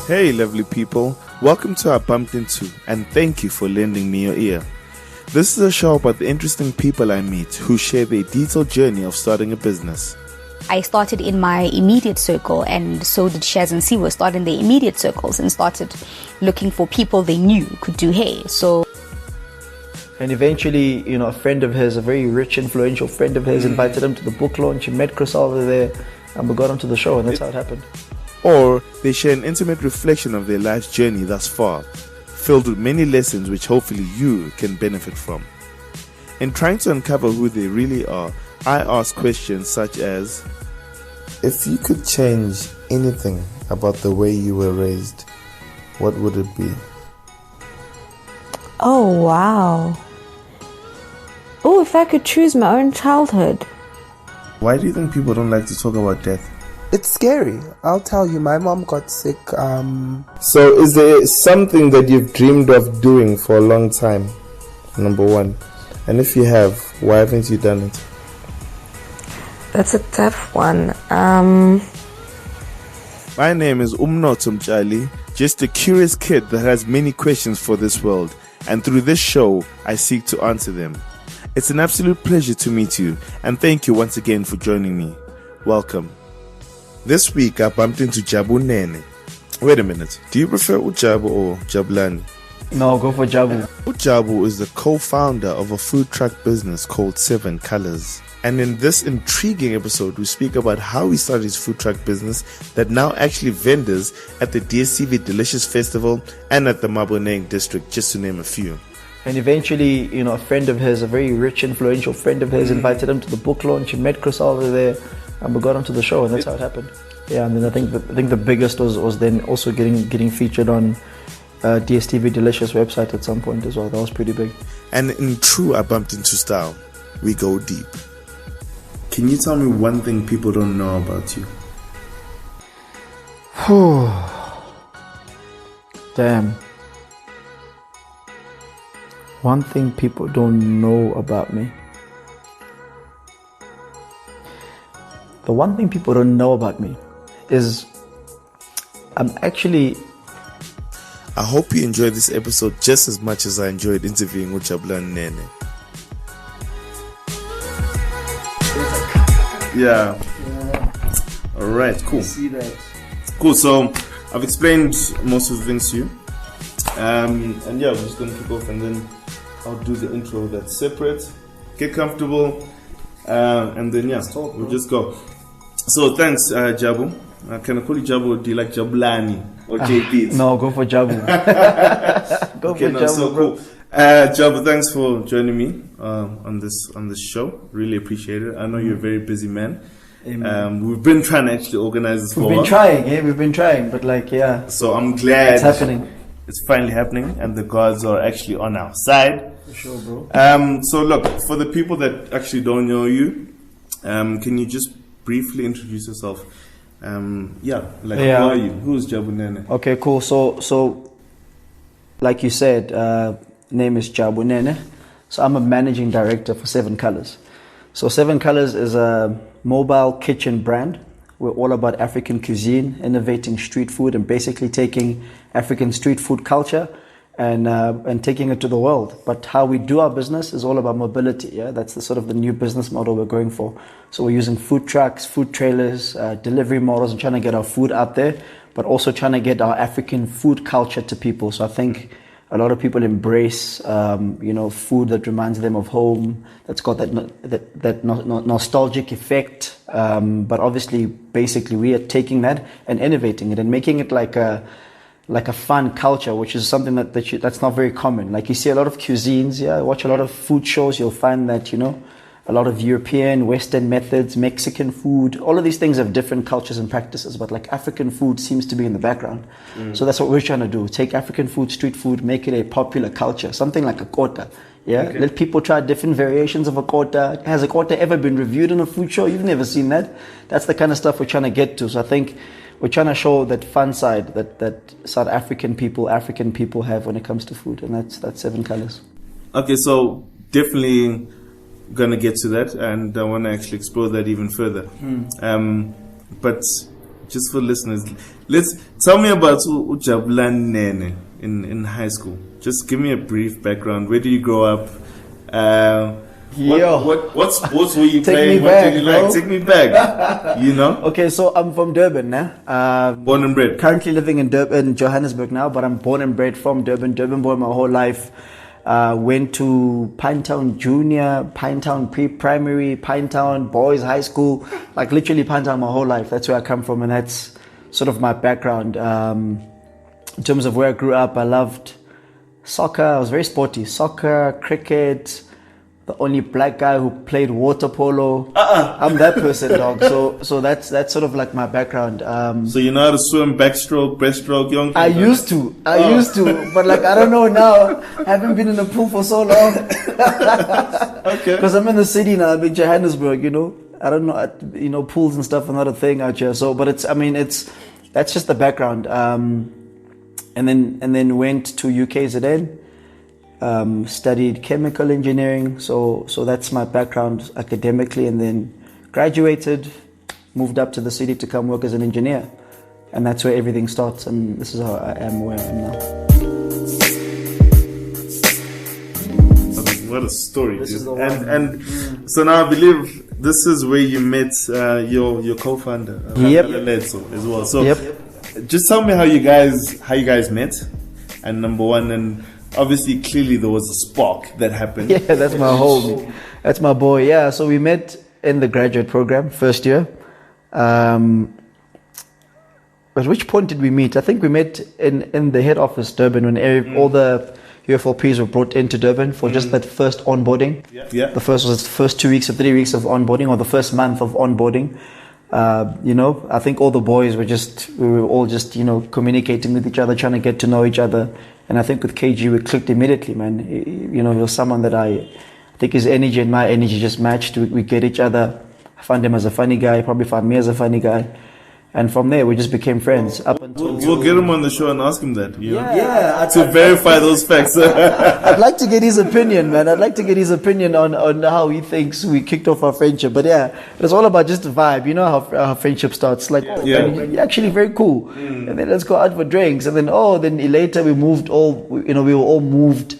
Hey lovely people, welcome to our Bumped Into and thank you for lending me your ear. This is a show about the interesting people I meet who share their detailed journey of starting a business. I started in my immediate circle, and so did Shaz and Siwa start in their immediate circles and started looking for people they knew could do hair. And eventually, a friend of his, a very rich, influential friend of his, invited him to the book launch. He met Chris over there, and we got onto the show, and that's how it happened. Or they share an intimate reflection of their life's journey thus far, filled with many lessons which hopefully you can benefit from. In trying to uncover who they really are, I ask questions such as, if you could change anything about the way you were raised, what would it be? Oh, wow. Oh, if I could choose my own childhood. Why do you think people don't like to talk about death? It's scary. I'll tell you, my mom got sick. So is there something that you've dreamed of doing for a long time? Number one. And if you have, why haven't you done it? That's a tough one. My name is Mnotho Q.S Mtshali, just a curious kid that has many questions for this world. And through this show, I seek to answer them. It's an absolute pleasure to meet you. And thank you once again for joining me. Welcome. This week I bumped into Jabu Nene. Wait a minute, do you prefer Ujabu or Jabulani? No, go for Jabu. Jabu is the co-founder of a food truck business called Seven Khalaz. And in this intriguing episode, we speak about how he started his food truck business that now actually vendors at the DSTV Delicious Festival and at the Maboneng district, just to name a few. And eventually, a friend of his, a very rich, influential friend of his, invited him to the book launch. He met Chris over there, and we got onto the show, and that's how it happened. Yeah, and then I think the biggest was then also getting featured on DSTV Delicious website at some point as well. That was pretty big. And in true I bumped into style, we go deep. Can you tell me one thing people don't know about you? Damn. One thing people don't know about me. The one thing people don't know about me is I'm actually... I hope you enjoyed this episode just as much as I enjoyed interviewing with Jabu Nene. Yeah. Alright, cool. See that. Cool, so I've explained most of the things to you. And yeah, we're just going to kick off and then I'll do the intro that's separate. Get comfortable. And then yeah, we'll just go. So thanks, Jabu. Can I call you Jabu or do you like Jabulani or JP? No, go for Jabu. Go okay, for no, Jabu, so bro. cool. Jabu, thanks for joining me on this show. Really appreciate it. I know you're a very busy man. We've been trying to actually organize this for a while. We've been trying, but So I'm glad it's happening. It's finally happening, and the gods are actually on our side. For sure, bro. So look, for the people that actually don't know you, can you just briefly introduce yourself? Who are you? Who's Jabu Nene? Okay, cool. So like you said, name is Jabu Nene. So I'm a managing director for Seven Khalaz. So Seven Khalaz is a mobile kitchen brand. We're all about African cuisine, innovating street food, and basically taking African street food culture and taking it to the world. But how we do our business is all about mobility. Yeah, that's the sort of the new business model we're going for. So we're using food trucks, food trailers, delivery models, and trying to get our food out there, but also trying to get our African food culture to people. So I think a lot of people embrace, food that reminds them of home, that's got that nostalgic effect. But obviously, basically, we are taking that and innovating it and making it like a fun culture, which is something that's not very common. Like you see a lot of cuisines, watch a lot of food shows, you'll find that, a lot of European, Western methods, Mexican food, all of these things have different cultures and practices, but like African food seems to be in the background. So that's what we're trying to do. Take African food, street food, make it a popular culture, something like a kota. Yeah, okay. Let people try different variations of a kota. Has a kota ever been reviewed in a food show? You've never seen that. That's the kind of stuff we're trying to get to. So I think we're trying to show that fun side that South African people have when it comes to food, and that's Seven Khalaz. Okay, so definitely gonna get to that, and I want to actually explore that even further. But just for listeners, let's tell me about Jabu Nene in high school. Just give me a brief background. Where did you grow up? What sports were you playing? What did you like? Take me back. You know? Okay, so I'm from Durban now. Born and bred. Currently living in Durban, Johannesburg now, but I'm born and bred from Durban. Durban boy my whole life. Went to Pinetown Junior, Pinetown Pre-Primary, Pinetown Boys High School. Like literally Pinetown my whole life. That's where I come from, and that's sort of my background. In terms of where I grew up, I loved soccer. I was very sporty. Soccer, cricket. The only black guy who played water polo. I'm that person, dog. So that's sort of like my background. So you know how to swim, backstroke, breaststroke, young. I used to, but like I don't know now. I haven't been in the pool for so long. Okay. Because I'm in the city now. I'm in Johannesburg. You know, I don't know. You know, pools and stuff are not a thing out here. So, but that's just the background. And then went to UKZN. Studied chemical engineering, so that's my background academically, and then graduated, moved up to the city to come work as an engineer, and that's where everything starts, and this is how I am where I am now. What a story, dude. And so now I believe this is where you met your co-founder, Yep. as well. So just tell me how you guys met, and number one, and obviously, clearly there was a spark that happened. Yeah, that's my homie. That's my boy. Yeah, so we met in the graduate program, first year. At which point did we meet? I think we met in the head office, Durban, when all the UFLPs were brought into Durban for just that first onboarding. Yeah. The first 2 weeks or 3 weeks of onboarding, or the first month of onboarding. I think all the boys we were all just, communicating with each other, trying to get to know each other. And I think with KG, we clicked immediately, man. He was someone that I think his energy and my energy just matched. We get each other. I found him as a funny guy, probably found me as a funny guy. And from there, we just became friends. We'll get him on the show and ask him that. Yeah. To verify those facts. I'd like to get his opinion, man. I'd like to get his opinion on how he thinks we kicked off our friendship. But yeah, it's all about just the vibe. You know how friendship starts. Like, you're actually very cool. And then let's go out for drinks. And then, later we moved we were all moved.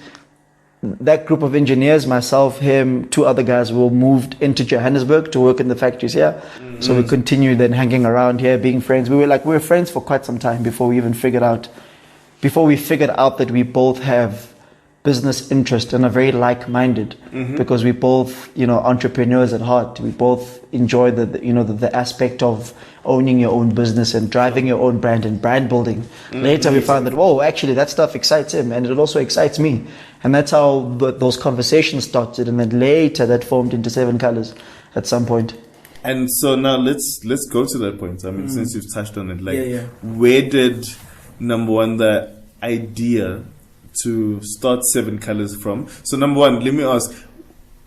That group of engineers, myself, him, 2 other guys, we all moved into Johannesburg to work in the factories here. So we continued then hanging around here, being friends. We were friends for quite some time before we figured out that we both have business interest and are very like-minded, because we both, entrepreneurs at heart. We both enjoy the aspect of owning your own business and driving your own brand and brand building. Later we found that, actually that stuff excites him, and it also excites me. And that's how those conversations started, and then later that formed into Seven Khalaz at some point. And so now let's go to that point. I mean, since you've touched on it, where did, number one, the idea to start Seven Khalaz from? So number one, let me ask,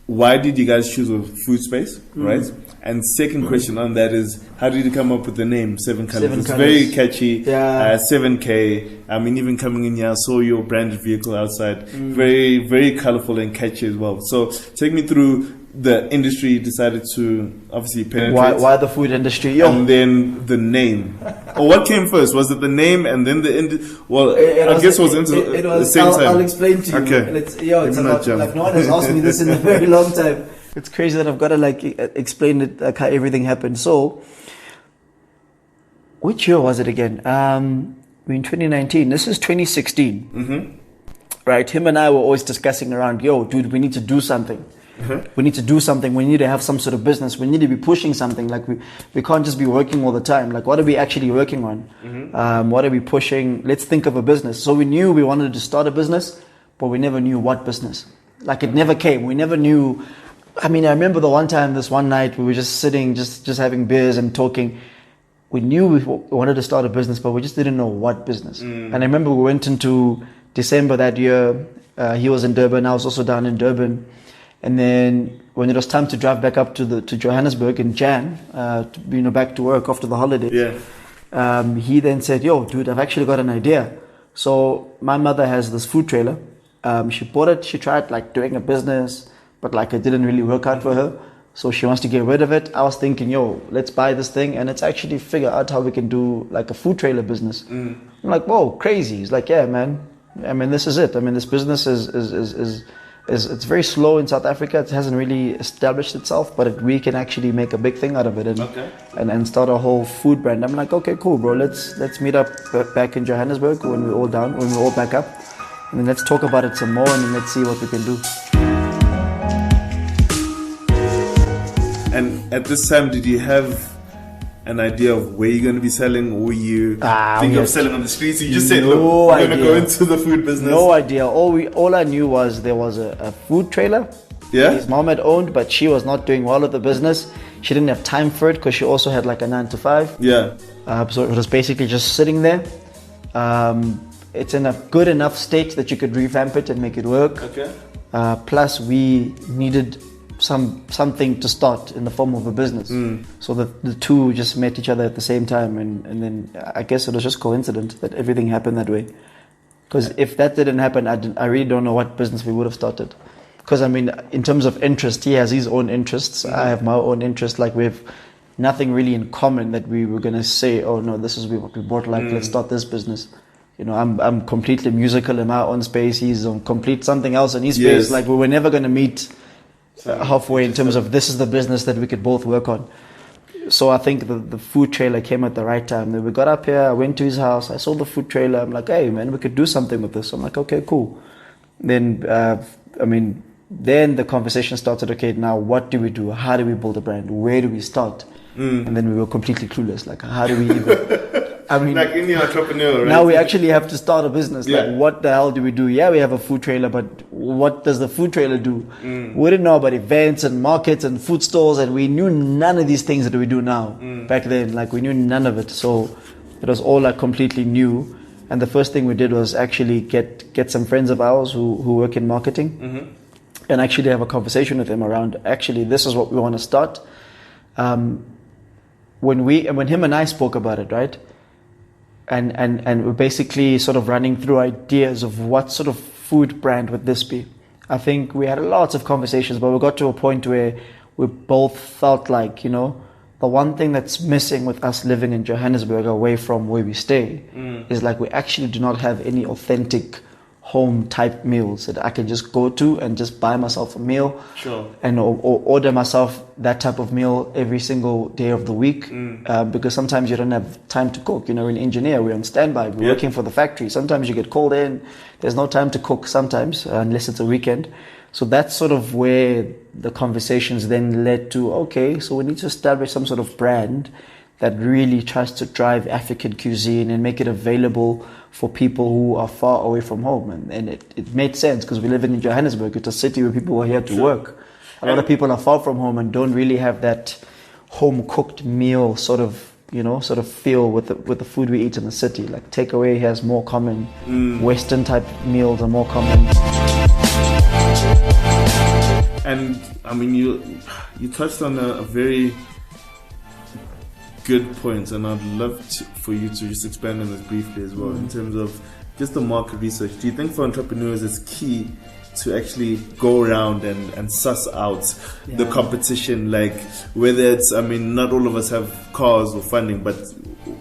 why did you guys choose a food space, right? And second question on that is, how did you come up with the name Seven Khalaz? It's very catchy. 7K. I mean, even coming in here, I saw your branded vehicle outside. Very, very colorful and catchy as well. So take me through the industry you decided to obviously penetrate. Why the food industry? And then the name. Or what came first? Was it the name and then the I guess it was the same time. I'll explain to you. Okay. And it's about, like, no one has asked me this in a very long time. It's crazy that I've got to explain it, like how everything happened. So, which year was it again? In 2019. This is 2016. Right? Him and I were always discussing around, dude, we need to do something. We need to do something. We need to have some sort of business. We need to be pushing something. Like we can't just be working all the time. Like, what are we actually working on? What are we pushing? Let's think of a business. So we knew we wanted to start a business, but we never knew what business. Like, it never came. We never knew. I mean, I remember this one night, we were just sitting, just having beers and talking. We knew we wanted to start a business, but we just didn't know what business. And I remember we went into December that year. He was in Durban. I was also down in Durban. And then when it was time to drive back up to Johannesburg in Jan, back to work after the holiday, he then said, dude, I've actually got an idea. So my mother has this food trailer. She bought it. She tried doing a business, but it didn't really work out for her. So she wants to get rid of it. I was thinking, yo, let's buy this thing and let's actually figure out how we can do like a food trailer business. I'm like, whoa, crazy. He's like, yeah, man. I mean, this is it. I mean, this business is it's very slow in South Africa. It hasn't really established itself, but we can actually make a big thing out of it and start a whole food brand. I'm like, okay, cool, bro. Let's meet up back in Johannesburg when we're all back up, and then let's talk about it some more, and then let's see what we can do. And at this time, did you have an idea of where you're going to be selling, or you think of selling on the streets? You just said, look, we're going to go into the food business. No idea. All I knew was there was a food trailer. Yeah. His mom had owned, but she was not doing well at the business. She didn't have time for it because she also had like a 9-to-5. Yeah. So it was basically just sitting there. It's in a good enough state that you could revamp it and make it work. Okay. Plus, we needed something to start in the form of a business. So the two just met each other at the same time, and then I guess it was just coincident that everything happened that way. Because if that didn't happen, I really don't know what business we would have started. Because I mean, in terms of interest, he has his own interests. I have my own interest. Like we have nothing really in common that we were gonna say, oh no, this is what we bought. Like let's start this business. You know, I'm completely musical in my own space. He's on complete something else in his space. Like we were never gonna meet halfway in terms of this is the business that we could both work on. So I think the food trailer came at the right time. Then we got up here, I went to his house, I saw the food trailer. I'm like, hey man, we could do something with this. I'm like, okay, cool. Then then the conversation started. Okay, now what do we do? How do we build a brand? Where do we start? And then we were completely clueless. Like, how do we even? I mean, like any entrepreneur, right? Now we actually have to start a business. Like, what the hell do we do? Yeah, we have a food trailer, but what does the food trailer do? We didn't know about events and markets and food stores, and we knew none of these things that we do now. Back then, like, we knew none of it. So it was all like completely new. And the first thing we did was actually get some friends of ours who work in marketing, and actually have a conversation with them around, actually, this is what we want to start. When him and I spoke about it, right? And we're basically sort of running through ideas of what sort of food brand would this be. I think we had lots of conversations, but we got to a point where we both felt like, you know, the one thing that's missing with us living in Johannesburg away from where we stay is like we actually do not have any authentic home type meals that I can just go to and just buy myself a meal and or order myself that type of meal every single day of the week because sometimes you don't have time to cook. You know, we're an engineer, we're on standby, we're working for the factory. Sometimes you get called in, there's no time to cook sometimes unless it's a weekend. So that's sort of where the conversations then led to, okay, so we need to establish some sort of brand that really tries to drive African cuisine and make it available for people who are far away from home. And it made sense because we live in Johannesburg. It's a city where people are here to work. A lot of people are far from home and don't really have that home cooked meal sort of feel with the food we eat in the city. Like takeaway has more common. Western type meals are more common. And I mean, you touched on a very good point, and I'd love for you to just expand on this briefly as well in terms of just the market research. Do you think for entrepreneurs it's key to actually go around and suss out the competition, like whether it's, I mean, not all of us have cars or funding, but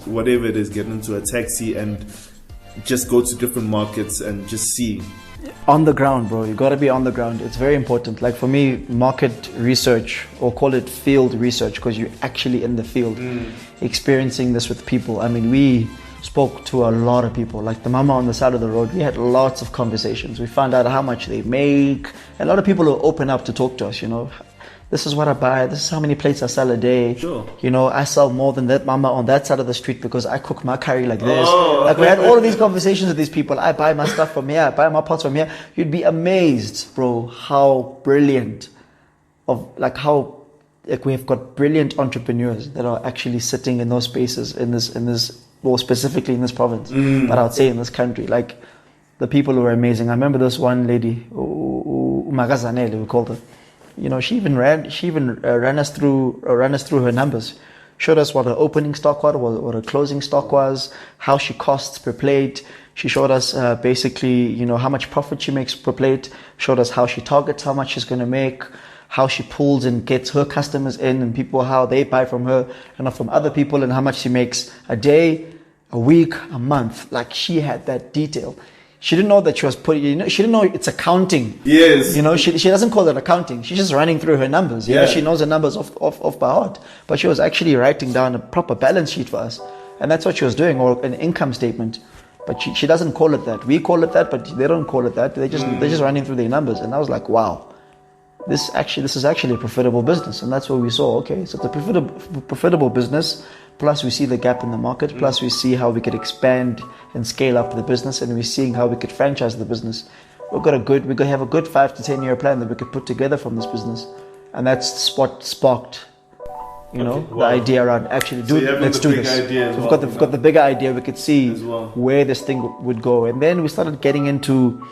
whatever it is, get into a taxi and just go to different markets and just see? On the ground, bro. You got to be on the ground. It's very important. Like for me, market research, or call it field research, because you're actually in the field, experiencing this with people. I mean, we spoke to a lot of people, like the mama on the side of the road. We had lots of conversations. We found out how much they make. A lot of people will open up to talk to us, you know. This is what I buy. This is how many plates I sell a day. Sure. You know, I sell more than that mama on that side of the street because I cook my curry like this. Like we had all of these conversations with these people. I buy my stuff from here. I buy my pots from here. You'd be amazed, bro, how brilliant we've got brilliant entrepreneurs that are actually sitting in those spaces in this, well, specifically in this province, but I would say in this country. Like the people who are amazing. I remember this one lady, Magazanele, we called her. You know, she even ran us through her numbers, showed us what her opening stock was, what her closing stock was, how she costs per plate. She showed us basically, you know, how much profit she makes per plate. Showed us how she targets how much she's going to make. how she pulls and gets her customers in, and people how they buy from her and not from other people, and how much she makes a day, a week, a month. Like, she had that detail. She didn't know that she was putting, she didn't know it's accounting. Yes. She doesn't call it accounting. She's just running through her numbers. She knows the numbers off by heart. But she was actually writing down a proper balance sheet for us. And that's what she was doing, or an income statement. But she doesn't call it that. We call it that, but they don't call it that. They're just running through their numbers. And I was like, wow, this is actually a profitable business. And that's what we saw. Okay, so it's a profitable business. Plus, we see the gap in the market. Plus, we see how we could expand and scale up the business, and we're seeing how we could franchise the business. We're gonna have a good 5 to 10 year plan that we could put together from this business, and that's what sparked, the idea around actually let's do this. So we've got the bigger idea. We could see where this thing would go, and then we started getting into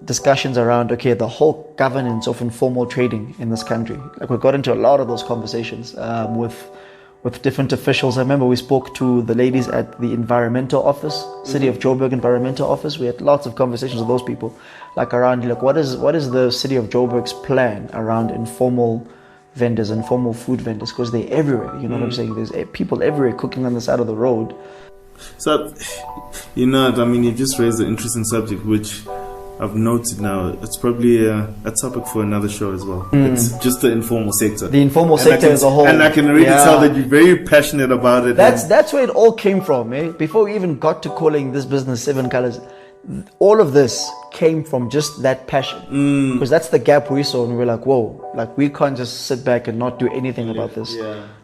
discussions around the whole governance of informal trading in this country. Like, we got into a lot of those conversations with different officials. I remember we spoke to the ladies at the environmental office, City of Joburg environmental office. We had lots of conversations with those people, around what is the City of Joburg's plan around informal vendors, informal food vendors, because they're everywhere. You know what I'm saying? There's people everywhere cooking on the side of the road. So, you just raised an interesting subject, which I've noted now. It's probably a topic for another show as well. It's just the informal sector. The informal sector as a whole. And I can really tell that you're very passionate about it. That's where it all came from, eh? Before we even got to calling this business Seven Khalaz, all of this came from just that passion. Because that's the gap we saw, and we were like, whoa, we can't just sit back and not do anything about this.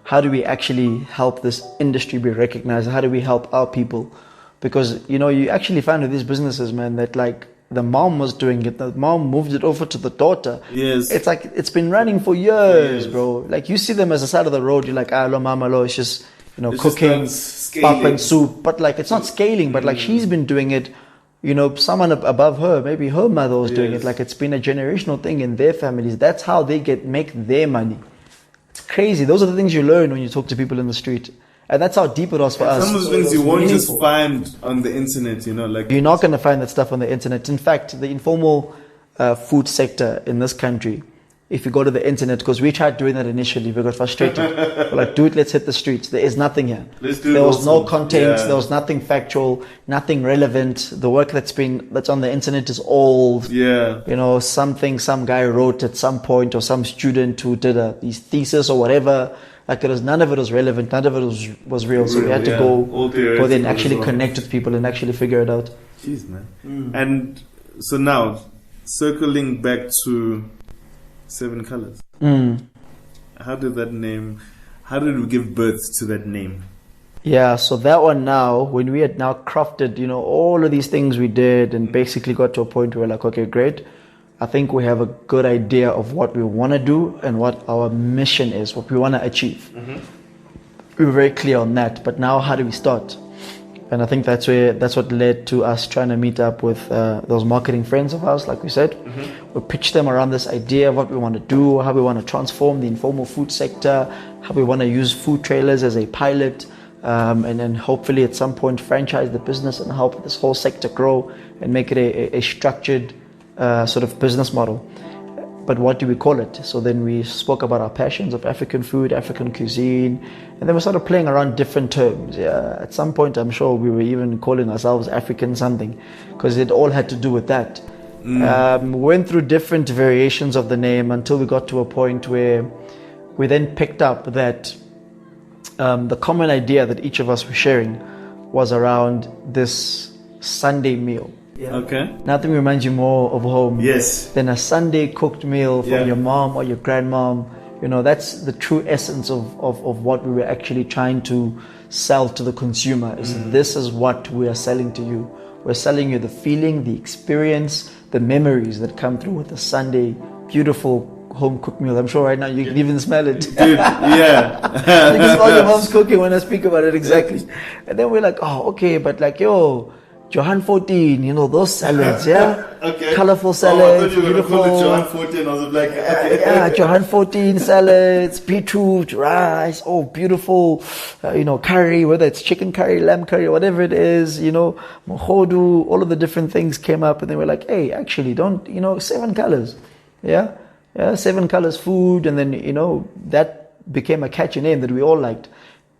How do we actually help this industry be recognized? How do we help our people? Because, you actually find with these businesses, man, that the mom was doing it. The mom moved it over to the daughter. Yes. It's it's been running for years, bro. You see them as a side of the road. You're like, lo, mama, lo. It's just, cooking, pap and soup. But it's not scaling. But she's been doing it, someone above her, maybe her mother was doing it. It's been a generational thing in their families. That's how they make their money. It's crazy. Those are the things you learn when you talk to people in the street. And that's how deep it was for us. Some of the things you won't just find on the internet, You're not going to find that stuff on the internet. In fact, the informal food sector in this country, if you go to the internet, because we tried doing that initially, we got frustrated. We're like, dude, let's hit the streets. There is nothing here. There was no content. There was nothing factual, nothing relevant. The work that's on the internet is old. Something some guy wrote at some point, or some student who did his thesis or whatever. None of it was relevant, none of it was real. So we had to go there and actually connect with people and actually figure it out. Jeez, man. And so now, circling back to Seven Khalaz. How did we give birth to that name? Yeah, so that one now, when we had now crafted, all of these things we did, and basically got to a point where we're like, okay, great. I think we have a good idea of what we want to do and what our mission is, what we want to achieve. We were very clear on that, but now how do we start? And I think that's what led to us trying to meet up with those marketing friends of ours, like we said. We pitched them around this idea of what we want to do, how we want to transform the informal food sector, how we want to use food trailers as a pilot, and then hopefully at some point franchise the business and help this whole sector grow and make it a structured sort of business model. But what do we call it? So then we spoke about our passions of African food, African cuisine, and then we started playing around different terms. At some point, I'm sure we were even calling ourselves African something, because it all had to do with that. We went through different variations of the name until we got to a point where we then picked up that the common idea that each of us were sharing was around this Sunday meal. Okay. Nothing reminds you more of home than a Sunday cooked meal from your mom or your grandmom. That's the true essence of what we were actually trying to sell to the consumer. This is what we are selling to you. We're selling you the feeling, the experience, the memories that come through with a Sunday beautiful home cooked meal. I'm sure right now you can even smell it. Dude, yeah. You can smell your mom's cooking when I speak about it, exactly. And then we're like, oh, okay, but Johan 14, those salads, Okay. Colorful salads, I thought you were beautiful. going to call it Johan 14. I was like, okay. Johan 14 salads, beetroot, rice, beautiful, curry, whether it's chicken curry, lamb curry, whatever it is, mohodu, all of the different things came up, and they were like, hey, actually, Seven Khalaz, Yeah, Seven Khalaz food, and then that became a catchy name that we all liked.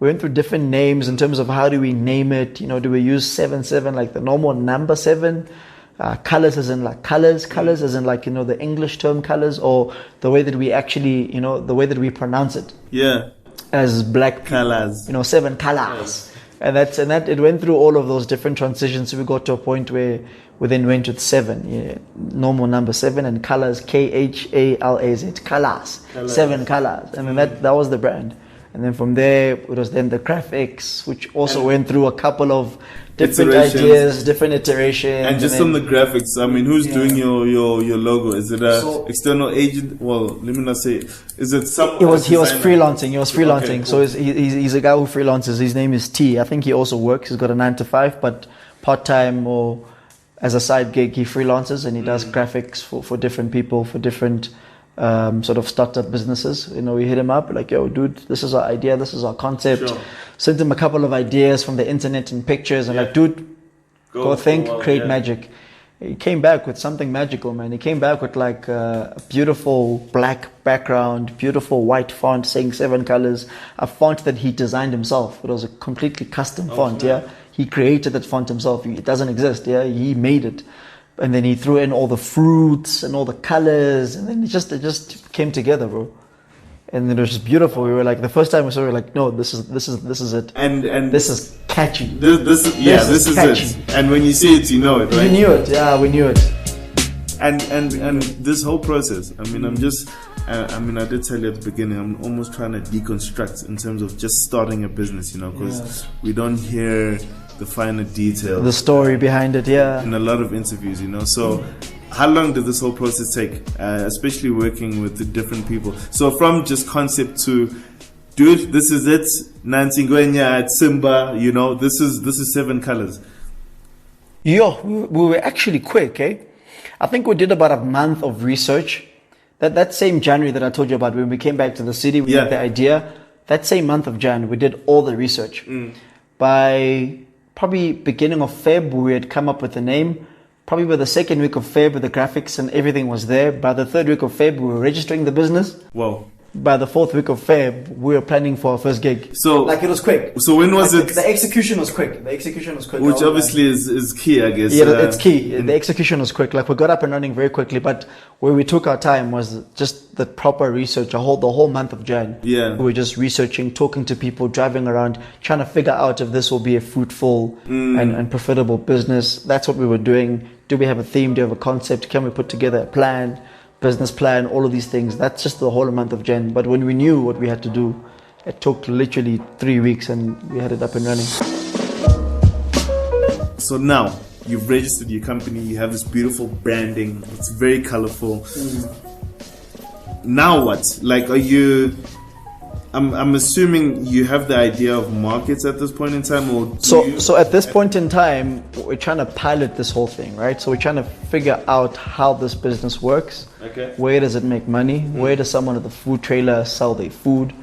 We went through different names in terms of how do we name it. Do we use 7 like the normal number 7? Colors as in like colors as in like the English term colors, or the way that we actually the way that we pronounce it. Yeah. As black Khalaz. 7 Khalaz. And that it went through all of those different transitions. So we got to a point where we then went with 7, normal number 7, and Khalaz, Khalaz, Khalaz, 7 Khalaz, and then that was the brand. And then from there, it was then the graphics, which also went through a couple of different ideas, different iterations. And just on the graphics, I mean, who's doing your logo? Is it a external agent? Well, let me not say. Is it some? He was freelancing. He was freelancing. Okay, cool. So he's a guy who freelances. His name is T. I think he also works. He's got a 9 to 5, but part time or as a side gig, he freelances and he does graphics for different people, for different sort of startup businesses. We hit him up like, yo, dude, this is our idea, this is our concept. Sure. Sent him a couple of ideas from the internet and pictures, and like, dude, go think, create magic. He came back with something magical, man. He came back with like a beautiful black background, beautiful white font saying 7 Khalaz, a font that he designed himself. It was a completely custom font. Yeah, he created that font himself. It doesn't exist. Yeah, he made it. And then he threw in all the fruits and all the colors, and then it just came together, bro. And it was just beautiful. We were like, the first time we saw it, we were like, no, this is it. And this is catchy. This is catchy. it. And when you see it, you know it, right? We knew it. Yeah, we knew it. And this whole process, I mean, I did tell you at the beginning, I'm almost trying to deconstruct in terms of just starting a business, because we don't hear the finer details, the story behind it, in a lot of interviews, So, how long did this whole process take, especially working with the different people? So, from just concept to, dude, this is it, Nantingwenya at Simba, this is 7 Khalaz. Yo, we were actually quick, eh? I think we did about a month of research. That same January that I told you about, when we came back to the city, we had the idea. That same month of Jan, we did all the research. By probably beginning of Feb, we had come up with a name. Probably by the second week of Feb, the graphics and everything was there. By the third week of Feb, we were registering the business. Wow. By the fourth week of Feb, we were planning for our first gig. So, like, it was quick. So when was it? The execution was quick. Which obviously is key, I guess. Yeah, it's key. The execution was quick. Like, we got up and running very quickly, but where we took our time was just the proper research. The whole month of Jan. Yeah. We were just researching, talking to people, driving around, trying to figure out if this will be a fruitful and profitable business. That's what we were doing. Do we have a theme? Do we have a concept? Can we put together a plan? Business plan, all of these things. That's just the whole month of Jan. But when we knew what we had to do, it took literally 3 weeks and we had it up and running. So now you've registered your company, you have this beautiful branding, it's very colorful. Now what? Like, are you, I'm assuming you have the idea of markets at this point in time, or so at this point in time, we're trying to pilot this whole thing, right? So we're trying to figure out how this business works. Okay. Where does it make money? Where does someone at the food trailer sell their food?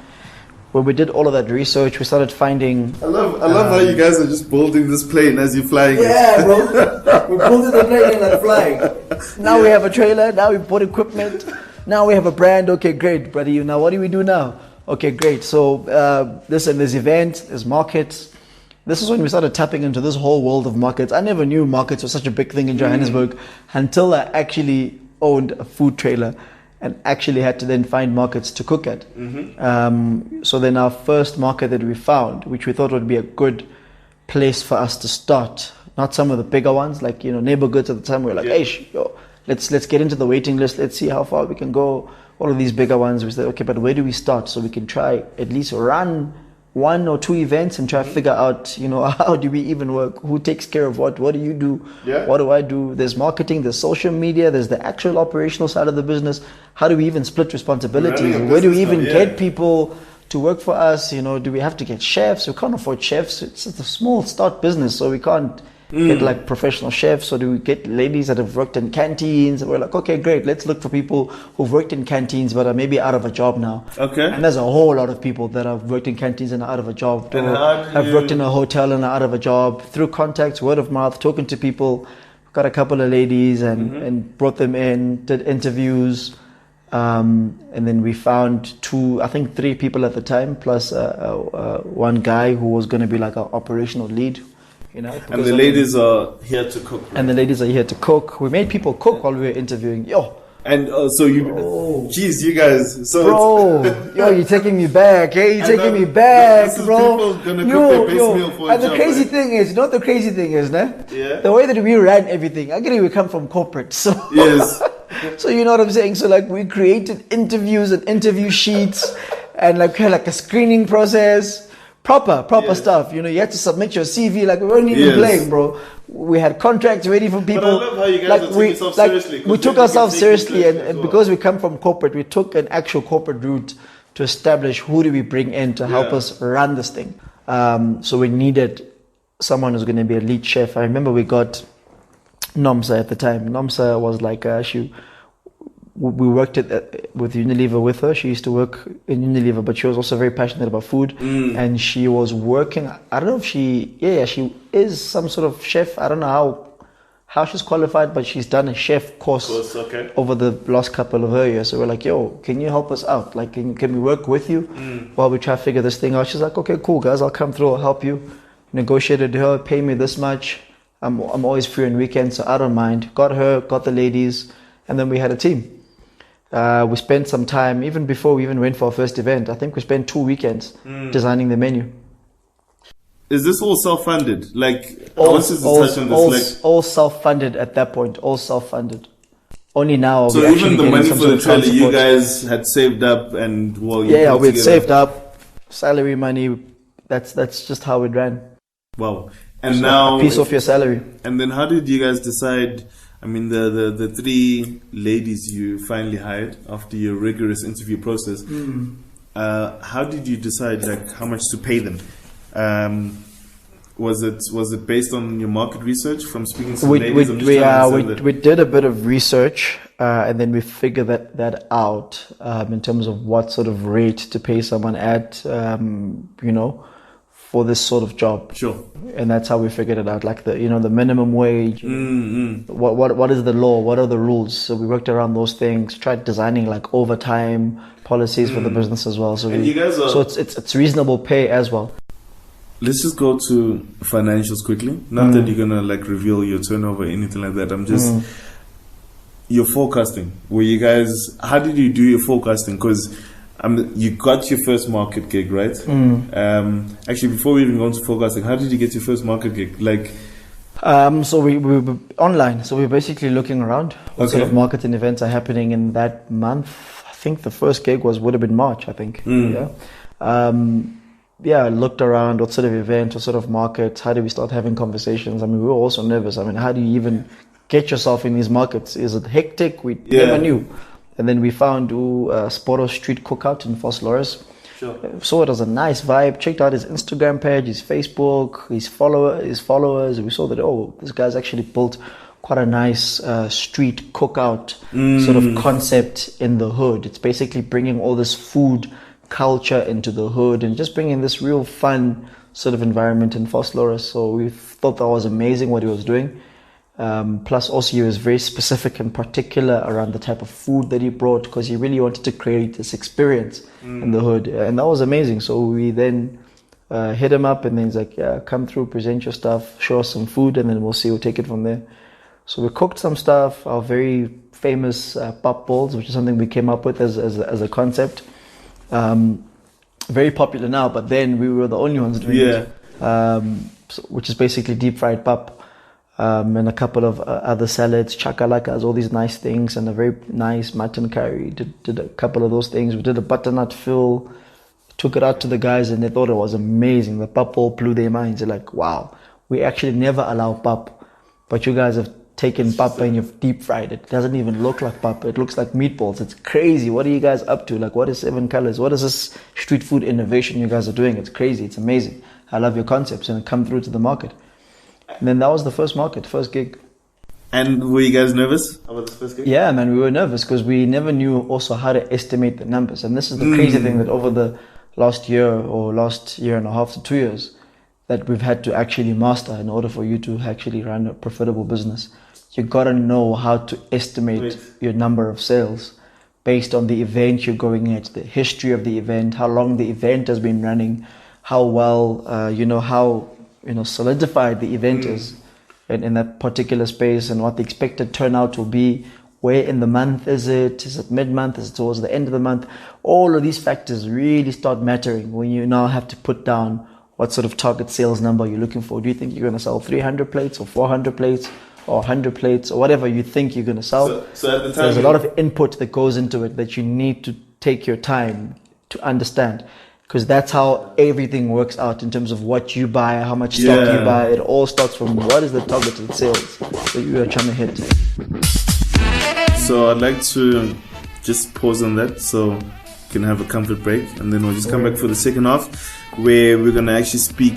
When we did all of that research, we started finding. I love how you guys are just building this plane as you're flying. Yeah, bro. We're building the plane and flying. Now we have a trailer. Now we bought equipment. Now we have a brand. Okay, great, buddy. Now what do we do now? Okay, great. So there's event, there's markets. This is when we started tapping into this whole world of markets. I never knew markets were such a big thing in Johannesburg until I actually owned a food trailer and actually had to then find markets to cook at. So then our first market that we found, which we thought would be a good place for us to start, not some of the bigger ones, like, neighbor goods at the time. We were like, hey, let's get into the waiting list. Let's see how far we can go. All of these bigger ones, we said, okay, but where do we start? So we can try at least run 1 or 2 events and try to figure out, how do we even work? Who takes care of what? What do you do? Yeah. What do I do? There's marketing, there's social media, there's the actual operational side of the business. How do we even split responsibilities? Where do we even get people to work for us? Do we have to get chefs? We can't afford chefs. It's a small start business, so we can't get like professional chefs. Or do we get ladies that have worked in canteens? And we're like, okay, great. Let's look for people who've worked in canteens but are maybe out of a job now. Okay. And there's a whole lot of people that have worked in canteens and are out of a job. Or have worked in a hotel and are out of a job. Through contacts, word of mouth, talking to people. Got a couple of ladies and brought them in, did interviews. And then we found three people at the time, plus one guy who was going to be like our operational lead. You know, and the ladies are here to cook. Right? And the ladies are here to cook. We made people cook while we were interviewing. And so you guys. So you're taking me back. Hey, you're taking me back, bro. People gonna cook their base meal for and the crazy thing is, you know what the crazy thing is, nah? Yeah. The way that we ran everything, actually we come from corporate, so yes. So you know what I'm saying? So like we created interviews and interview sheets and like had like a screening process. Proper stuff. You know, you had to submit your CV. Like we weren't even playing, bro. We had contracts ready for people. But I love how you guys took yourself seriously. We took ourselves seriously, and because we come from corporate, we took an actual corporate route to establish who do we bring in to help us run this thing. So we needed someone who's going to be a lead chef. I remember we got Nomsa at the time. Nomsa was like we worked with Unilever with her. She used to work in Unilever, but she was also very passionate about food. And she was working, I don't know if she is some sort of chef. I don't know how she's qualified, but she's done a chef course over the last couple of her years. So we're like, can you help us out? Like, can we work with you while we try to figure this thing out? She's like, okay, cool, guys, I'll come through, I'll help you. Negotiated her, pay me this much. I'm always free on weekends, so I don't mind. Got her, got the ladies, and then we had a team. We spent some time, even before we even went for our first event, I think we spent 2 weekends designing the menu. Is this all self-funded? Like, all self-funded at that point, all self-funded. Only now. So even the money for the trolley, you guys had saved up and we had saved up, salary money. That's just how it ran. Wow. And now a piece of your salary. And then how did you guys decide? I mean, the three ladies you finally hired after your rigorous interview process. How did you decide like how much to pay them? Was it based on your market research from speaking to ladies? We did a bit of research and then we figured that out in terms of what sort of rate to pay someone at, for this sort of job. Sure. And that's how we figured it out, like the minimum wage. What is the law? What are the rules? So we worked around those things, tried designing like overtime policies for the business as well. So it's reasonable pay as well. Let's just go to financials quickly. Not that you're gonna like reveal your turnover or anything like that. I'm just your forecasting. How did you do your forecasting? Because you got your first market gig, right? Actually, before we even go into forecasting, how did you get your first market gig? Like, so we were online. So we're basically looking around what sort of marketing events are happening in that month. I think the first gig would have been March. I think. I looked around. What sort of event? What sort of markets? How do we start having conversations? I mean, we were also nervous. I mean, how do you even get yourself in these markets? Is it hectic? We never knew. And then we found Sporo Street Cookout in Vosloorus. Sure. Saw it as a nice vibe. Checked out his Instagram page, his Facebook, his followers. We saw that, this guy's actually built quite a nice street cookout sort of concept in the hood. It's basically bringing all this food culture into the hood and just bringing this real fun sort of environment in Vosloorus. So we thought that was amazing what he was doing. Plus also he was very specific and particular around the type of food that he brought because he really wanted to create this experience in the hood, and that was amazing. So we then hit him up and then he's like, come through, present your stuff, show us some food, and then we'll take it from there. So we cooked some stuff, our very famous pap balls, which is something we came up with as a concept. Very popular now, but then we were the only ones doing it, which is basically deep fried pap. And a couple of other salads, chakalakas, all these nice things, and a very nice mutton curry. Did a couple of those things. We did a butternut fill, took it out to the guys, and they thought it was amazing. The pap all blew their minds. They're like, wow, we actually never allow pap, but you guys have taken pap and you've deep fried it. It doesn't even look like pap. It looks like meatballs. It's crazy. What are you guys up to? Like, what is Seven Khalaz? What is this street food innovation you guys are doing? It's crazy. It's amazing. I love your concepts, and it come through to the market. And then that was the first gig. And were you guys nervous about this first gig? Yeah, man, we were nervous because we never knew also how to estimate the numbers. And this is the crazy thing, that over the last year and a half to 2 years that we've had to actually master in order for you to actually run a profitable business. You got to know how to estimate your number of sales, based on the event you're going at, the history of the event, how long the event has been running, how well, how solidified the event is in that particular space, and what the expected turnout will be. Where in the month is it? Is it mid-month? Is it towards the end of the month? All of these factors really start mattering when you now have to put down what sort of target sales number you're looking for. Do you think you're going to sell 300 plates or 400 plates or 100 plates or whatever you think you're going to sell? So at the time, there's a lot of input that goes into it that you need to take your time to understand, because that's how everything works out in terms of what you buy, how much stock you buy. It all starts from what is the targeted sales that you are trying to hit. So I'd like to just pause on that so you can have a comfort break, and then we'll just come back for the second half, where we're going to actually speak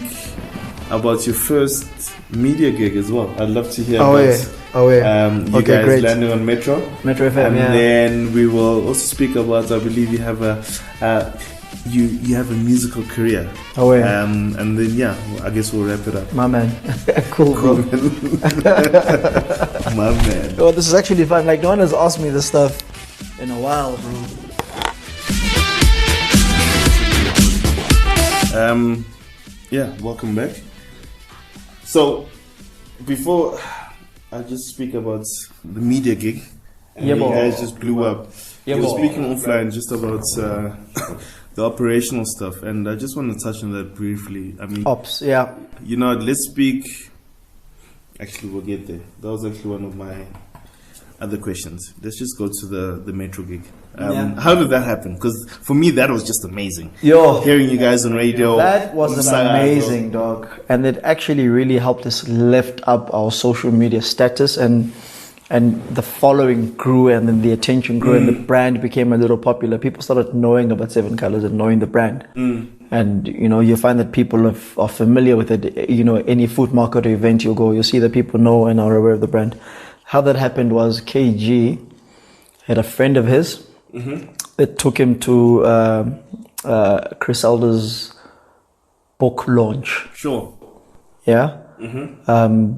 about your first media gig as well. I'd love to hear about you guys great. Landing on Metro FM, and then we will also speak about, I believe you have you have a musical career. And then I guess we'll wrap it up. My man. Cool, bro. My man. Oh, this is actually fun. Like, no one has asked me this stuff in a while, bro. Welcome back. So, before I just speak about the media gig, and you guys just blew up. We were speaking offline just about the operational stuff, and I just want to touch on that briefly. I mean, ops, yeah. Let's speak. Actually, we'll get there. That was actually one of my other questions. Let's just go to the Metro gig. How did that happen? Because for me, that was just amazing. Hearing you guys on radio. That was amazing, dog. And it actually really helped us lift up our social media status, and the following grew, and then the attention grew, and the brand became a little popular. People started knowing about Seven Khalaz and knowing the brand. And, you find that people are familiar with it. Any food market or event you go, you'll see that people know and are aware of the brand. How that happened was KG had a friend of his that took him to Chris Elder's book launch. Sure. Yeah.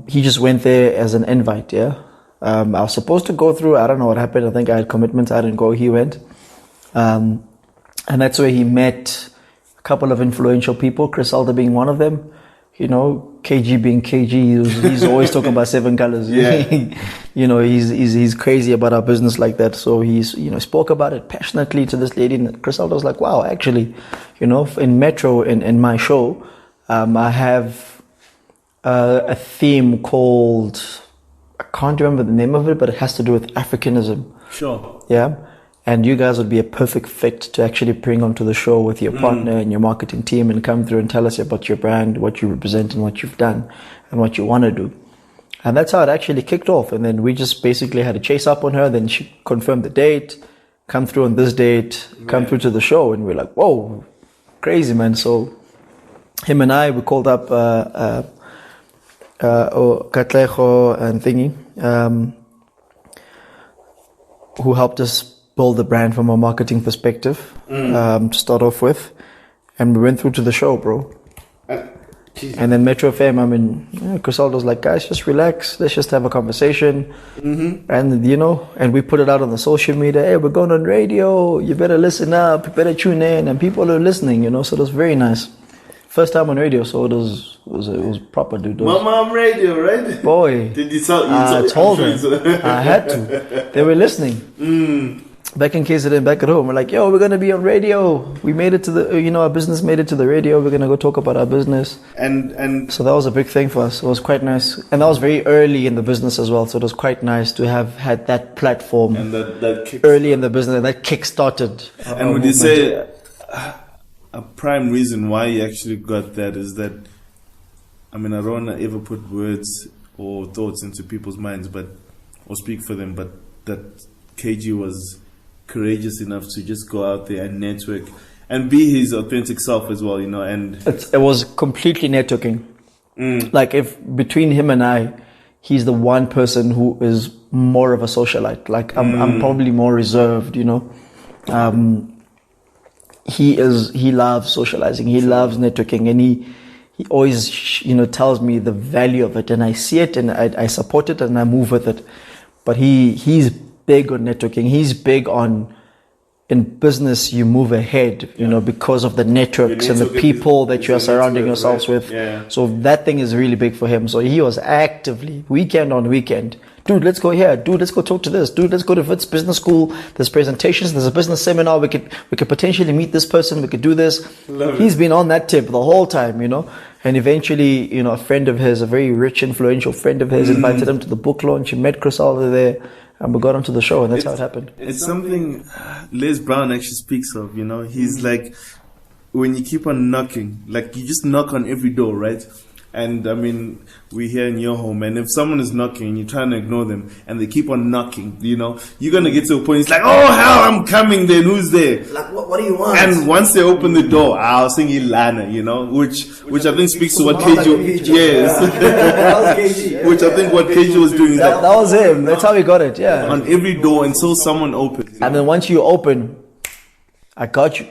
He just went there as an invite, I was supposed to go through, I don't know what happened. I think I had commitments, I didn't go, he went. And that's where he met a couple of influential people, Chris Elder being one of them. KG being KG, he's always talking about Seven Khalaz. He's crazy about our business like that. So he's, spoke about it passionately to this lady. And Chris Elder was like, wow, actually, in Metro, in my show, I have a theme called, I can't remember the name of it, but it has to do with Africanism. Sure. Yeah. And you guys would be a perfect fit to actually bring onto the show with your partner and your marketing team, and come through and tell us about your brand, what you represent and what you've done and what you want to do. And that's how it actually kicked off. And then we just basically had to chase up on her. Then she confirmed the date, come through on this date, come through to the show. And we're like, whoa, crazy, man. So him and we called up Katlejo and Thingy, who helped us build the brand from a marketing perspective to start off with. And we went through to the show, bro. And then Metro FM, Chris Aldo was like, guys, just relax. Let's just have a conversation. And, and we put it out on the social media. Hey, we're going on radio. You better listen up. You better tune in. And people are listening, So it was very nice. First time on radio, so it was proper, dude. Mama, I'm radio, right? Boy. Did you tell? I told them. I had to. They were listening. Back in KZN, back at home, we're like, yo, we're going to be on radio. We made it to the, our business made it to the radio. We're going to go talk about our business. And so that was a big thing for us. It was quite nice. And that was very early in the business as well. So it was quite nice to have had that platform and that early in the business, and that kick-started. And would you say a prime reason why you actually got that is that, I don't want to ever put words or thoughts into people's minds, or speak for them, but that KG was courageous enough to just go out there and network and be his authentic self as well, and it was completely networking. Like, if between him and I, he's the one person who is more of a socialite. Like, I'm probably more reserved, he loves socializing, he loves networking, and he always tells me the value of it, and I see it and I support it and I move with it. But he's big on networking. He's big on in business you move ahead, you know, because of the networks and the people that you are surrounding yourselves with. Yeah. So that thing is really big for him. So he was actively, weekend on weekend, dude, let's go here. Dude, let's go talk to this. Dude, let's go to Wits Business School. There's presentations. There's a business seminar. We could potentially meet this person. We could do this. He's been on that tip the whole time, you know. And eventually, you know, a friend of his, a very rich, influential friend of his, invited him to the book launch. He met Chris over there, and we got onto the show, and that's how it happened. It's something Les Brown actually speaks of, you know. He's like, when you keep on knocking, like you just knock on every door, right? And I mean, we're here in your home, and if someone is knocking and you're trying to ignore them and they keep on knocking, you know, you're going to get to a point, it's like, oh, hell, I'm coming then, who's there? Like, what do you want? And once they open the door, I'll sing Ilana, you know, which I think speaks to what KJ, yes, which I think what KJ was doing. That was him. That's how he got it, yeah. On every door until someone opens. And then once you open, I got you.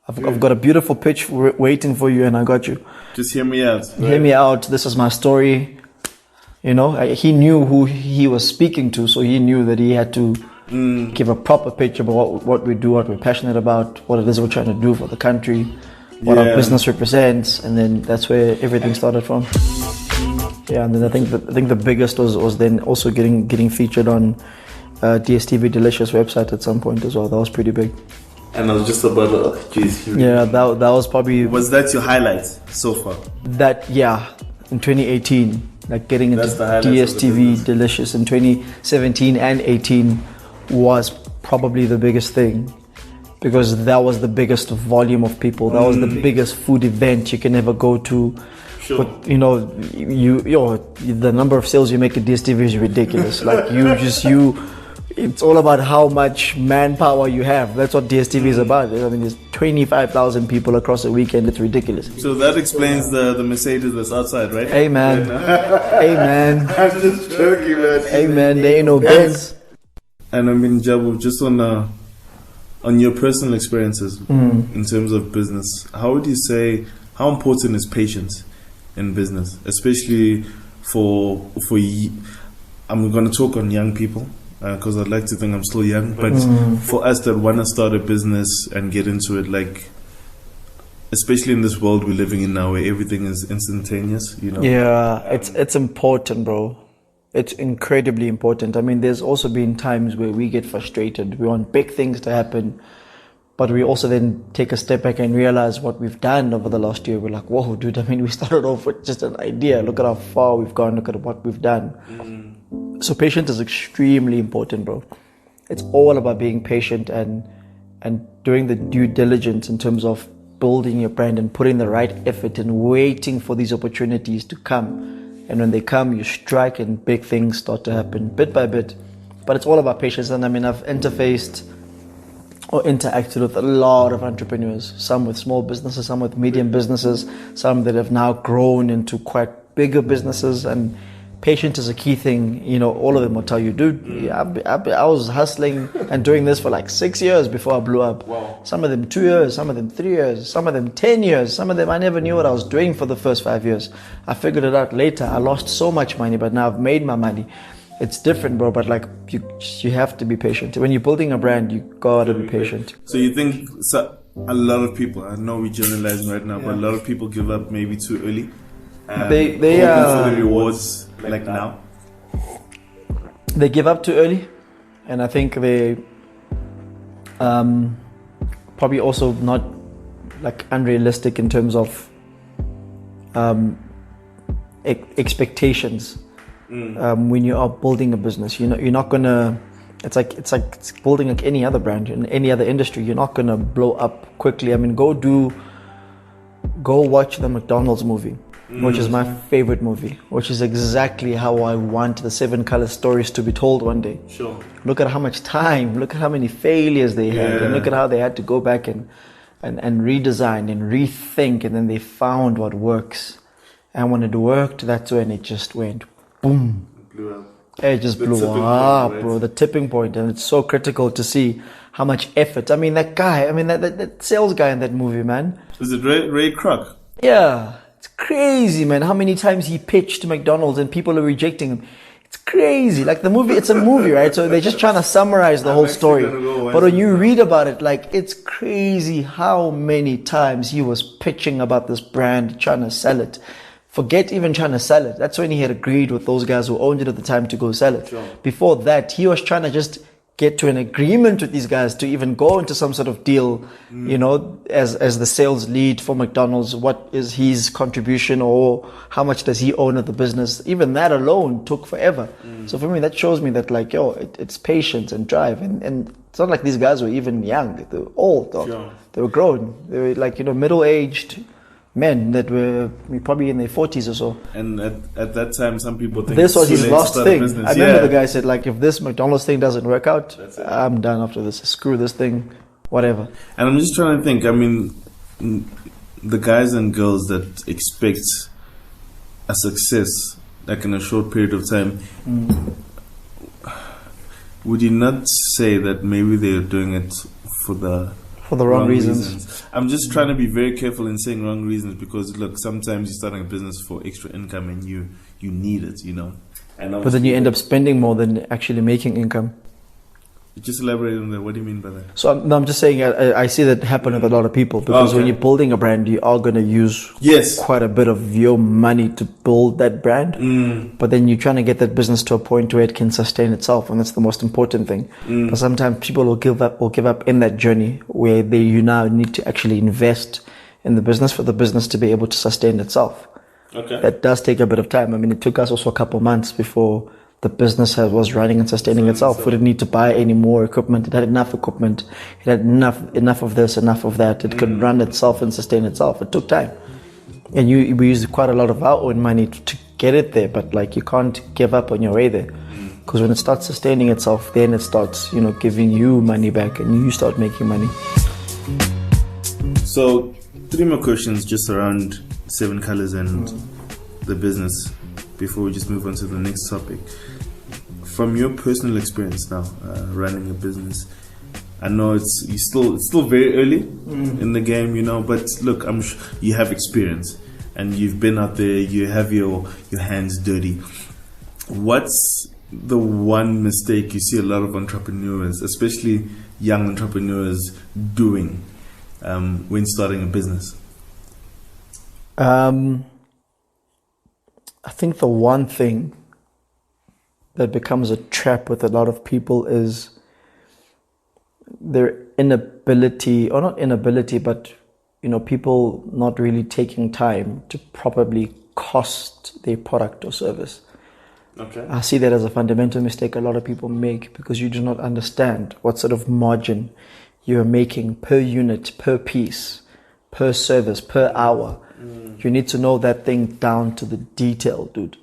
I've got a beautiful pitch waiting for you, and I got you. Just hear me out. Right? Hear me out. This is my story. You know, he knew who he was speaking to, so he knew that he had to give a proper pitch about what we do, what we're passionate about, what it is we're trying to do for the country, what our business represents, and then that's where everything started from. Yeah, and then I think the biggest was then also getting featured on DSTV Delicious website at some point as well. That was pretty big. And I was just about to, yeah, that was probably... Was that your highlight so far? That, yeah, in 2018, like getting into DSTV Delicious in 2017 and 18 was probably the biggest thing, because that was the biggest volume of people. That was the biggest food event you can ever go to. Sure. But, you know, the number of sales you make at DSTV is ridiculous. Like, it's all about how much manpower you have. That's what DSTV is about. I mean, there's 25,000 people across a weekend. It's ridiculous. So that explains the Mercedes that's outside, right? Hey, man. Hey, man. I'm just joking, man. Hey, man, there ain't no Benz. And I mean, Jabu, just on your personal experiences in terms of business, how would you say, how important is patience in business? Especially for I'm going to talk on young people, because I'd like to think I'm still young, but for us that want to start a business and get into it, like, especially in this world we're living in now where everything is instantaneous, you know? Yeah, it's important, bro. It's incredibly important. I mean, there's also been times where we get frustrated. We want big things to happen, but we also then take a step back and realize what we've done over the last year. We're like, whoa, dude, I mean, we started off with just an idea. Look at how far we've gone. Look at what we've done. So patience is extremely important, bro. It's all about being patient and doing the due diligence in terms of building your brand and putting the right effort and waiting for these opportunities to come. And when they come, you strike and big things start to happen bit by bit. But it's all about patience. And I mean, I've interfaced or interacted with a lot of entrepreneurs, some with small businesses, some with medium businesses, some that have now grown into quite bigger businesses. And patience is a key thing. You know, all of them will tell you, dude, I was hustling and doing this for like 6 years before I blew up. Wow. Some of them 2 years, some of them 3 years, some of them 10 years, some of them I never knew what I was doing for the first 5 years. I figured it out later. I lost so much money, but now I've made my money. It's different, bro, but like you have to be patient. When you're building a brand, you gotta be patient. So you think a lot of people, I know we're generalizing right now, but a lot of people give up maybe too early. They for the rewards like now. They give up too early, and I think they probably also not like unrealistic in terms of expectations. When you are building a business, you're not gonna. It's like building like any other brand in any other industry. You're not gonna blow up quickly. I mean, go watch the McDonald's movie, which is my favorite movie, which is exactly how I want the Seven Khalaz stories to be told one day. Sure. Look at how much time, look at how many failures they had, and look at how they had to go back and redesign and rethink, and then they found what works. And when it worked, that's when it just went boom. Blew up. It just blew up, right? Bro. The tipping point, and it's so critical to see how much effort. I mean, that guy, that sales guy in that movie, man. Is it Ray Kroc? Yeah. It's crazy, man. How many times he pitched to McDonald's and people are rejecting him. It's crazy. Like the movie, it's a movie, right? So they're just trying to summarize the whole story. But when you read about it, like it's crazy how many times he was pitching about this brand, trying to sell it. Forget even trying to sell it. That's when he had agreed with those guys who owned it at the time to go sell it. Sure. Before that, he was trying to just get to an agreement with these guys to even go into some sort of deal, you know, as the sales lead for McDonald's. What is his contribution, or how much does he own of the business? Even that alone took forever. So for me, that shows me that like, it's patience and drive. And it's not like these guys were even young. They were old, dog. Sure. They were grown. They were like, middle-aged men that were probably in their 40s or so. And at that time, some people think This was it's his too late to last start a thing. business. I remember the guy said, like, if this McDonald's thing doesn't work out, That's it. I'm done after this. Screw this thing, whatever. And I'm just trying to think. I mean, the guys and girls that expect a success, like in a short period of time, would you not say that maybe they're doing it for the wrong reasons. I'm just trying to be very careful in saying wrong reasons, because look, sometimes you're starting a business for extra income and you need it, And But then you end up spending more than actually making income. just elaborate on that. What do you mean by that? So I'm just saying, I see that happen with a lot of people, because when Okay. you're building a brand, you are going to use Yes. quite a bit of your money to build that brand. But then you're trying to get that business to a point where it can sustain itself, and that's the most important thing. But sometimes people will give up in that journey where you now need to actually invest in the business for the business to be able to sustain itself. Okay. That does take a bit of time. I mean, it took us also a couple months before the business was running and sustaining itself. We didn't need to buy any more equipment. It had enough equipment. It had enough of this, enough of that. It could run itself and sustain itself. It took time. And we used quite a lot of our own money to get it there. But like, you can't give up on your way there. Because when it starts sustaining itself, then it starts, giving you money back, and you start making money. So, 3 more questions just around Seven Khalaz and the business before we just move on to the next topic. From your personal experience now, running a business, I know it's still very early in the game, but look, I'm sure you have experience and you've been out there, you have your hands dirty. What's the one mistake you see a lot of entrepreneurs, especially young entrepreneurs, doing when starting a business? I think the one thing that becomes a trap with a lot of people is their inability, or not inability, but people not really taking time to properly cost their product or service. Okay. I see that as a fundamental mistake a lot of people make, because you do not understand what sort of margin you are making per unit, per piece, per service, per hour. You need to know that thing down to the detail, dude.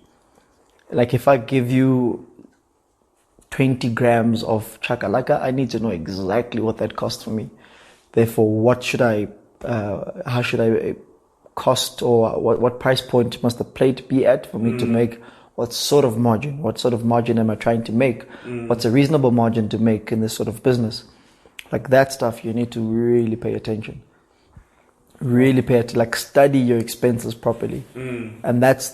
Like, if I give you 20 grams of chakalaka, I need to know exactly what that costs for me. Therefore, how should I cost, or what price point must the plate be at for me to make what sort of margin? What sort of margin am I trying to make? What's a reasonable margin to make in this sort of business? Like, that stuff, you need to really pay attention. Really pay attention, like, study your expenses properly. And that's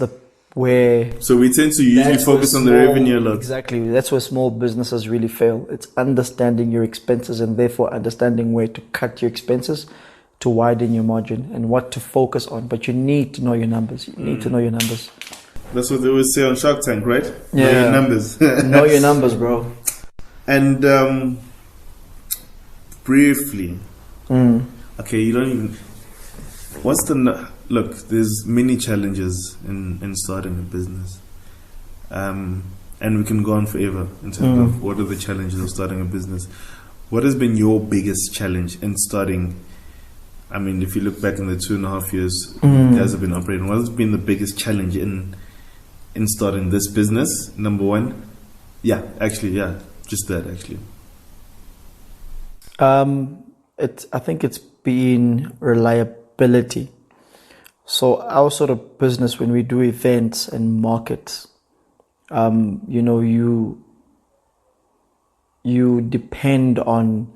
where... So we tend to usually focus on the revenue a lot. Exactly. That's where small businesses really fail. It's understanding your expenses, and therefore understanding where to cut your expenses to widen your margin and what to focus on. But you need to know your numbers. You need to know your numbers. That's what they always say on Shark Tank, right? Yeah. Know your numbers. Know your numbers, bro. And briefly, okay, you don't even... Look, there's many challenges in starting a business. And we can go on forever in terms of what are the challenges of starting a business. What has been your biggest challenge in starting? I mean, if you look back in the 2.5 years you guys have been operating, what has been the biggest challenge in starting this business? Number one? Just that actually. I think it's been reliability. So our sort of business, when we do events and markets, you depend on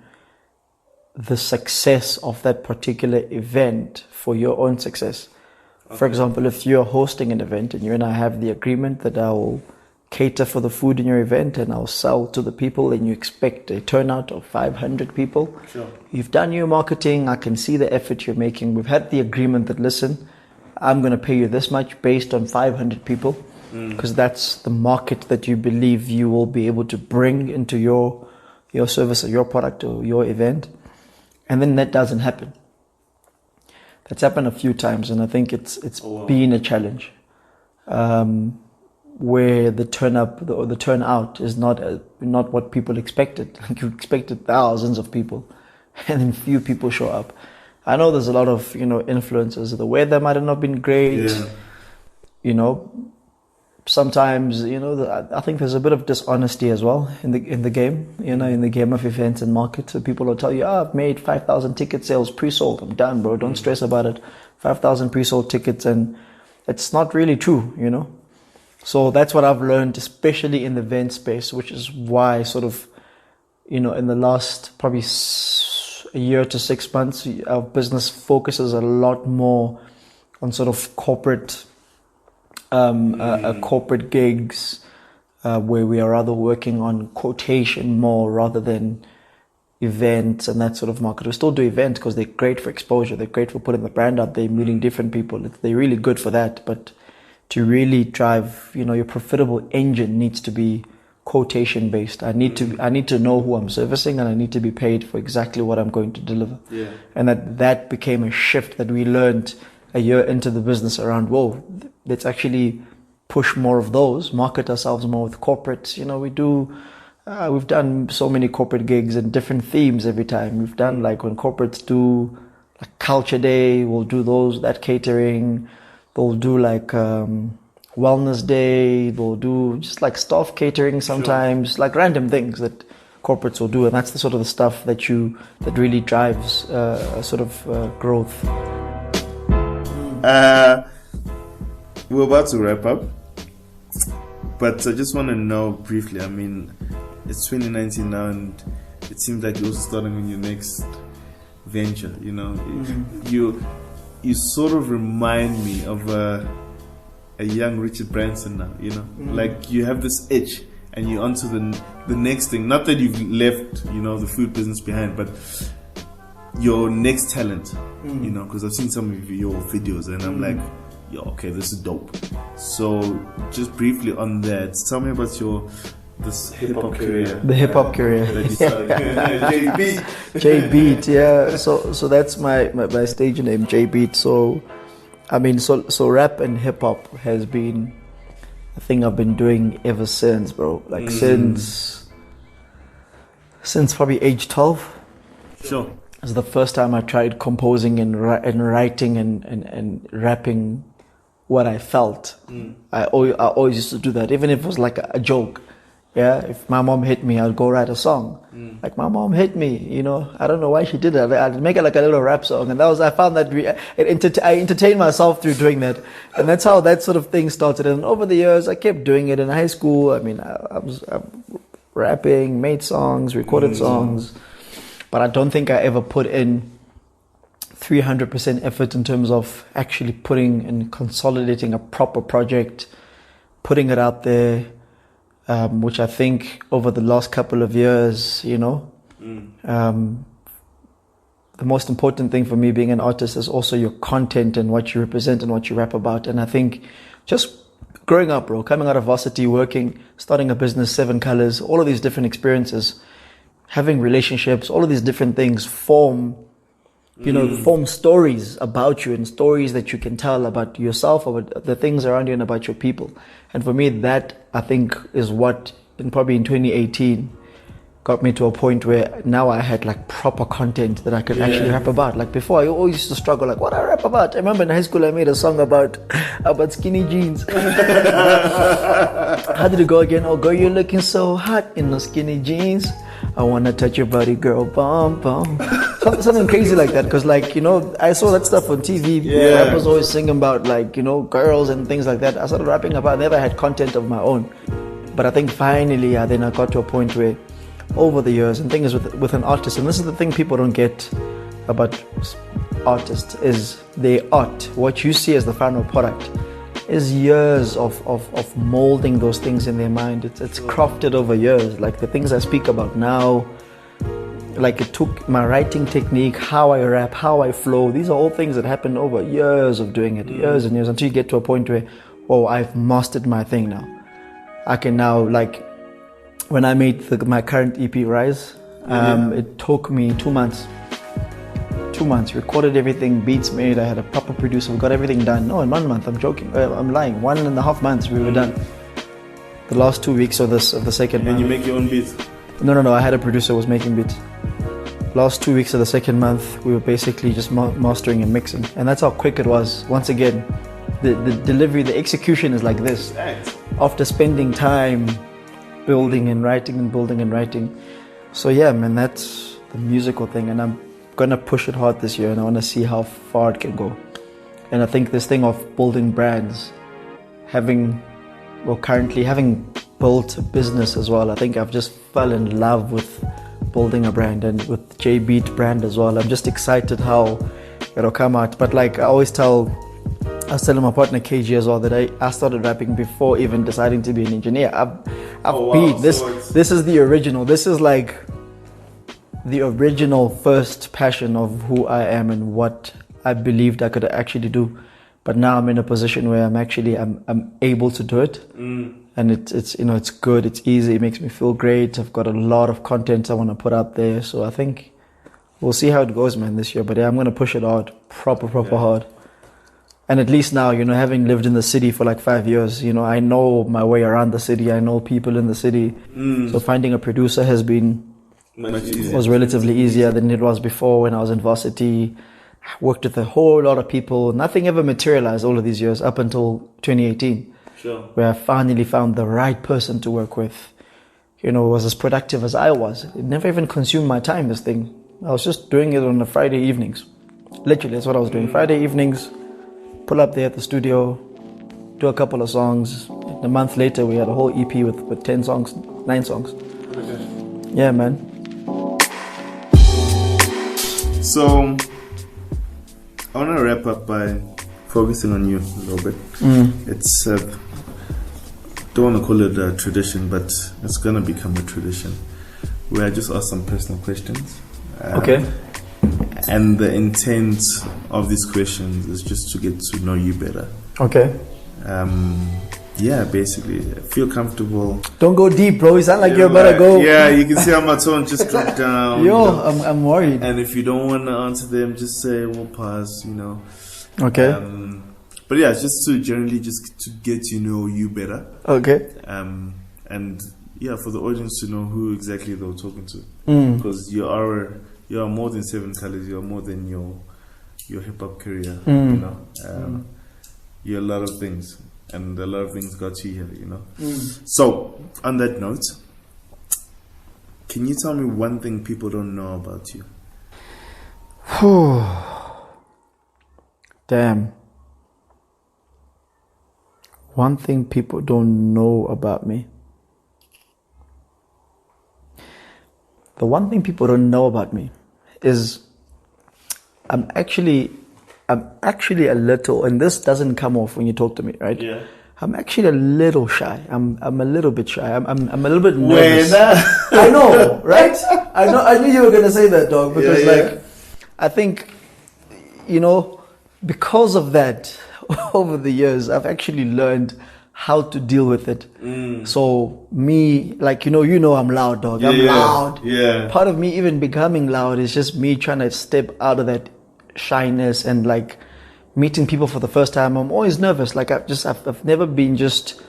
the success of that particular event for your own success. Okay. For example, if you're hosting an event and you and I have the agreement that I will cater for the food in your event and I'll sell to the people, and you expect a turnout of 500 people. Sure. You've done your marketing. I can see the effort you're making. We've had the agreement that, listen, I'm going to pay you this much based on 500 people, because that's the market that you believe you will be able to bring into your service or your product or your event. And then that doesn't happen. That's happened a few times, and I think it's been a challenge, where the turnout is not what people expected. Like, you expected thousands of people, and then few people show up. I know there's a lot of influences. The weather might have not been great. Yeah. Sometimes I think there's a bit of dishonesty as well in the game. In the game of events and markets, so people will tell you, I've made 5,000 ticket sales pre-sold. I'm done, bro. Don't stress about it. 5,000 pre-sold tickets, and it's not really true. So that's what I've learned, especially in the event space, which is why sort of in the last probably a year to 6 months, our business focuses a lot more on sort of corporate gigs, where we are rather working on quotation more rather than events and that sort of market. We still do events because they're great for exposure. They're great for putting the brand out there, meeting different people. They're really good for that. But to really drive, your profitable engine needs to be quotation based. I need to know who I'm servicing, and I need to be paid for exactly what I'm going to deliver. Yeah. And that became a shift that we learned a year into the business around, let's actually push more of those, market ourselves more with corporates. We've done so many corporate gigs and different themes every time. We've done like when corporates do like Culture Day, we'll do that catering. They'll do like Wellness Day. They'll do just like staff catering sometimes, like random things that corporates will do. And that's the sort of the stuff that really drives sort of growth. We're about to wrap up, but I just want to know briefly. I mean, it's 2019 now, and it seems like you're also starting on your next venture. You sort of remind me of a young Richard Branson now. Like you have this itch, and you're onto the next thing. Not that you've left, the food business behind, but your next talent. Because I've seen some of your videos, and I'm like, okay, this is dope. So just briefly on that, tell me about this hip hop career. The hip hop career. That you started. J Beat, yeah. So that's my stage name, J Beat. So I mean, so rap and hip hop has been a thing I've been doing ever since, bro. Like since probably age 12. Sure. It was the first time I tried composing and writing and rapping what I felt. I always used to do that, even if it was like a joke. Yeah, if my mom hit me, I'd go write a song. Like, my mom hit me, I don't know why she did it. I'd make it like a little rap song, and I found that I entertained myself through doing that, and that's how that sort of thing started. And over the years, I kept doing it in high school. I mean, I was rapping, made songs, recorded songs, but I don't think I ever put in 300% effort in terms of actually putting and consolidating a proper project, putting it out there, which I think over the last couple of years, the most important thing for me being an artist is also your content and what you represent and what you rap about. And I think just growing up, bro, coming out of varsity, working, starting a business, Seven Khalaz, all of these different experiences, having relationships, all of these different things form stories about you and stories that you can tell about yourself, about the things around you and about your people. And for me, that I think is what, probably in 2018, got me to a point where now I had like proper content that I could actually rap about. Like before, I always used to struggle, like, what I rap about? I remember in high school I made a song about skinny jeans. How did it go again? Oh, girl, you're looking so hot in those skinny jeans. I wanna touch your body, girl, bum bum. Something crazy like that, because like, I saw that stuff on TV. Rappers always sing about like, girls and things like that. I started rapping about, I never had content of my own. But I think finally, then I got to a point where over the years, and thing is with an artist, and this is the thing people don't get about artists, is their art. What you see as the final product is years of molding those things in their mind. It's crafted over years. Like the things I speak about now, like it took my writing technique, how I rap, how I flow. These are all things that happened over years of doing it, years and years, until you get to a point where, oh, I've mastered my thing now. I can now, like, when I made my current EP, Rise, it took me 2 months. 2 months, recorded everything, beats made, I had a proper producer, we got everything done. No, in 1 month, I'm joking, I'm lying. 1.5 months we were done. The last 2 weeks of the second month. And you make your own beats? No, I had a producer who was making beats. Last 2 weeks of the second month, we were basically just mastering and mixing. And that's how quick it was. Once again, the delivery, the execution is like this. After spending time building and writing and building and writing. So yeah, man, that's the musical thing. And I'm gonna push it hard this year, and I wanna see how far it can go. And I think this thing of building brands, currently having built a business as well, I think I've just fell in love with building a brand, and with J-Beat brand as well. I'm just excited how it'll come out. But like I was telling my partner KG as well that I started rapping before even deciding to be an engineer. This is the original. This is like the original first passion of who I am and what I believed I could actually do. But now I'm in a position where I'm able to do it. And it's good, it's easy, it makes me feel great. I've got a lot of content I want to put out there. So I think we'll see how it goes, man, this year. But yeah, I'm going to push it hard, proper hard. And at least now, having lived in the city for like 5 years, I know my way around the city. I know people in the city. So finding a producer was relatively easier than it was before when I was in varsity. I worked with a whole lot of people. Nothing ever materialized all of these years up until 2018. Sure. Where I finally found the right person to work with. Was as productive as I was. It never even consumed my time, this thing. I was just doing it on the Friday evenings. Literally, that's what I was doing. Friday evenings, pull up there at the studio, do a couple of songs. A month later, we had a whole EP with 10 songs, 9 songs. Okay. Yeah, man. So, I want to wrap up by focusing on you a little bit. It's don't want to call it a tradition, but it's gonna become a tradition where I just ask some personal questions. Okay. And the intent of these questions is just to get to know you better. Okay. Yeah, basically, feel comfortable. Don't go deep, bro. You sound like you're about to go. Yeah, you can see how my tone just dropped down. Yo, I'm worried. And if you don't want to answer them, just say we'll pause. Okay. But yeah, just to generally just to get to know you better. Okay. And yeah, for the audience to know who exactly they were talking to, because you are more than Seven Khalaz. You are more than your hip hop career. You're a lot of things, and a lot of things got you here. So on that note, can you tell me one thing people don't know about you? Damn. One thing people don't know about me. The one thing people don't know about me is I'm actually a little, and this doesn't come off when you talk to me, right? Yeah. I'm actually a little shy. I'm a little bit shy. I'm a little bit nervous. I know, right? I knew you were gonna say that, dog, because I think, because of that, over the years, I've actually learned how to deal with it. So me, like, I'm loud, dog. I'm loud. Yeah. Part of me even becoming loud is just me trying to step out of that shyness, and like meeting people for the first time. I'm always nervous. Like I've never been just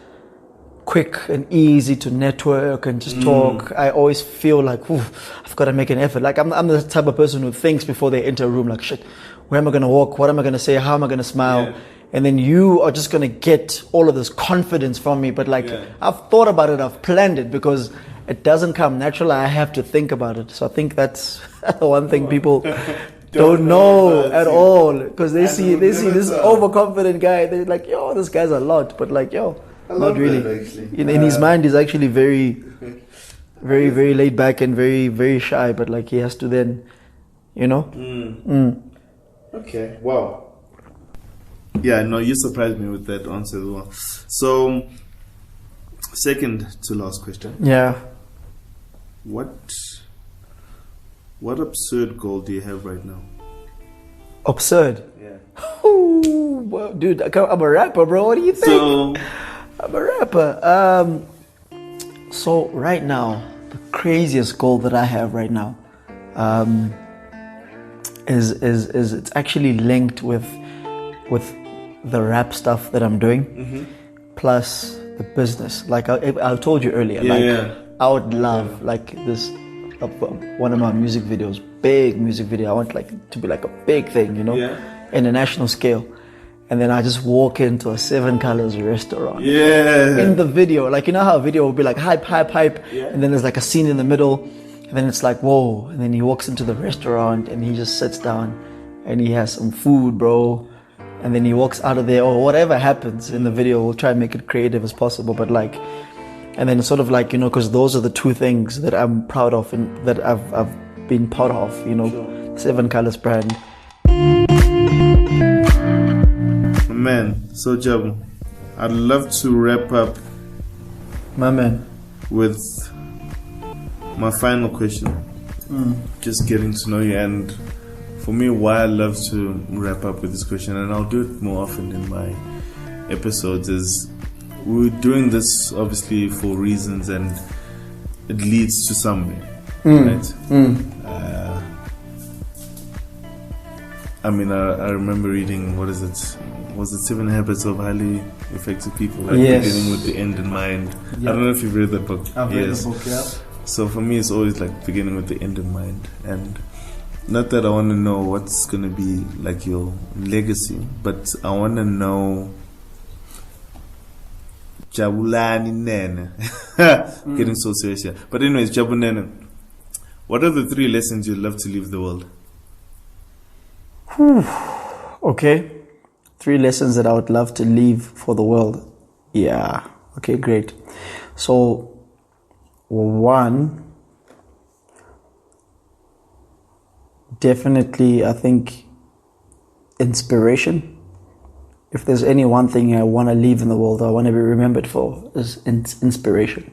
quick and easy to network and just talk. I always feel like, I've got to make an effort. Like I'm the type of person who thinks before they enter a room, like, shit, where am I going to walk? What am I going to say? How am I going to smile? Yeah. And then you are just going to get all of this confidence from me. But like, I've thought about it. I've planned it, because it doesn't come naturally. I have to think about it. So I think that's one thing people don't know at all, because they see this overconfident guy. They're like, yo, this guy's a lot. But like, yo, not really. In his mind, he's actually very, very, very laid back and very, very shy. But like, he has to then, Okay. Wow. Yeah, no, you surprised me with that answer as well. So, second to last question. Yeah. What absurd goal do you have right now? Absurd. Yeah. Ooh, well, dude, I'm a rapper, bro. What do you think? So, I'm a rapper. So right now, the craziest goal that I have right now, is it's actually linked with the rap stuff that I'm doing, plus the business. Like I told you earlier, I would love like this one of my music videos, big music video. I want like to be like a big thing, international scale. And then I just walk into a Seven Khalaz restaurant. Yeah. In the video, like you know how a video will be like hype, and then there's like a scene in the middle, and then it's like whoa, and then he walks into the restaurant and he just sits down, and he has some food, bro, and then he walks out of there or whatever happens in the video. We'll try and make it creative as possible, but like, and then sort of like because those are the two things that I'm proud of and that I've been part of, Sure. Seven Khalaz brand. Man, so Jabu, I'd love to wrap up, My man. with my final question. Just getting to know you, and for me, why I love to wrap up with this question, and I'll do it more often in my episodes, is we're doing this obviously for reasons, and it leads to somewhere, right? I mean, I remember reading, what is it? Was it 7 Habits of Highly Effective People? Like beginning with the end in mind. I don't know if you've read that book. I've read the book, yeah. So for me, it's always like beginning with the end in mind. And not that I want to know what's going to be like your legacy, but I want to know Jabu Nene. Getting so serious here. But anyways, Jabu Nene, what are the 3 lessons you'd love to leave the world? Okay. 3 lessons that I would love to leave for the world. Yeah. Okay, great. So, 1, definitely, I think, inspiration. If there's any one thing I want to leave in the world, I want to be remembered for, is inspiration.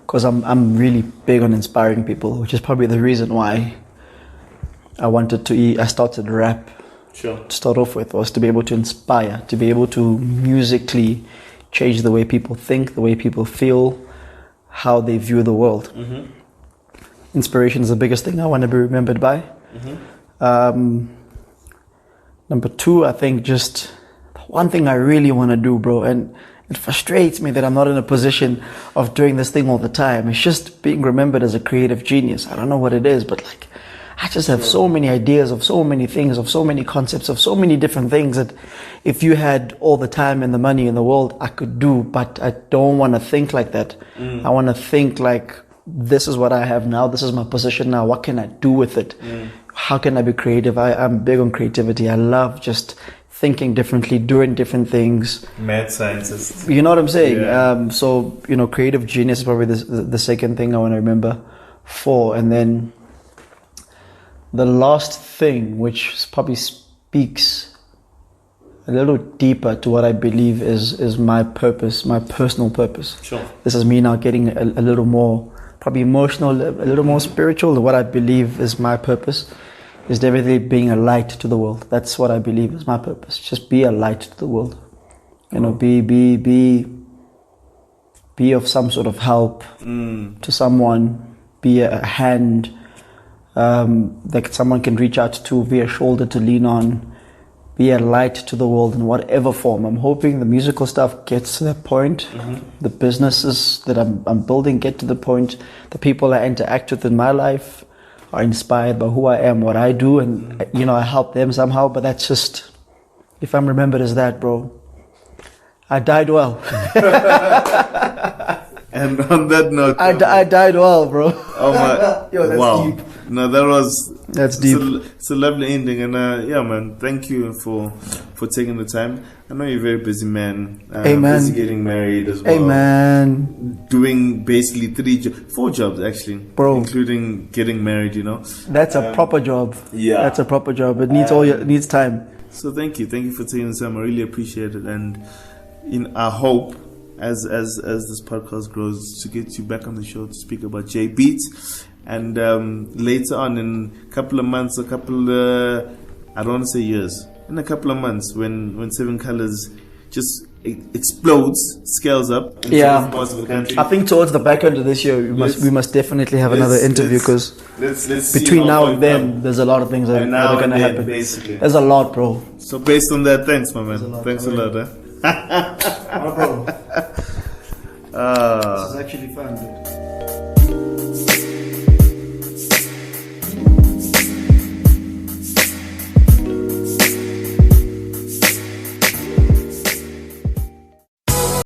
Because I'm really big on inspiring people, which is probably the reason why I started rap. Sure. To start off with, was to be able to inspire, to be able to musically change the way people think, the way people feel, how they view the world. Inspiration is the biggest thing I want to be remembered by. Number 2, I think just one thing I really want to do, bro, and it frustrates me that I'm not in a position of doing this thing all the time. It's just being remembered as a creative genius. I don't know what it is, but like, I just have so many ideas of so many things, of so many concepts, of so many different things that if you had all the time and the money in the world, I could do, but I don't want to think like that. I want to think like, this is what I have now, this is my position now, what can I do with it? How can I be creative? I'm big on creativity. I love just thinking differently, doing different things. Mad scientist. You know what I'm saying? Yeah. So, creative genius is probably the second thing I want to remember for. And then the last thing, which probably speaks a little deeper to what I believe is my purpose, my personal purpose. Sure. This is me now getting a little more, probably emotional, a little more spiritual. What I believe is my purpose is definitely being a light to the world. That's what I believe is my purpose. Just be a light to the world. Be of some sort of help to someone. Be a hand that someone can reach out to, be a shoulder to lean on, be a light to the world in whatever form. I'm hoping the musical stuff gets to that point. The businesses that I'm building get to the point. The people I interact with in my life are inspired by who I am, what I do, and I help them somehow. But that's just, if I'm remembered as that, bro, I died well. And on that note, I died well, bro. Oh my! Yo, that's wow! deep. No, that's deep. It's a lovely ending, and yeah, man. Thank you for taking the time. I know you're a very busy man. Amen. Busy getting married as well. Amen. Doing basically 4 jobs actually, bro, including getting married. That's a proper job. Yeah, that's a proper job. It needs it needs time. So thank you for taking the time. I really appreciate it, and I hope as this podcast grows to get you back on the show to speak about J Beats, and later on in a couple of months, I don't want to say years, in a couple of months when Seven Khalaz just explodes, scales up in certain parts of the country. I think towards the back end of this year, we must definitely have another interview, because between now and then, there's a lot of things that are going to happen. Basically. There's a lot, bro. So based on that, thanks, my man. Thanks a lot. No problem. This is actually fun, dude.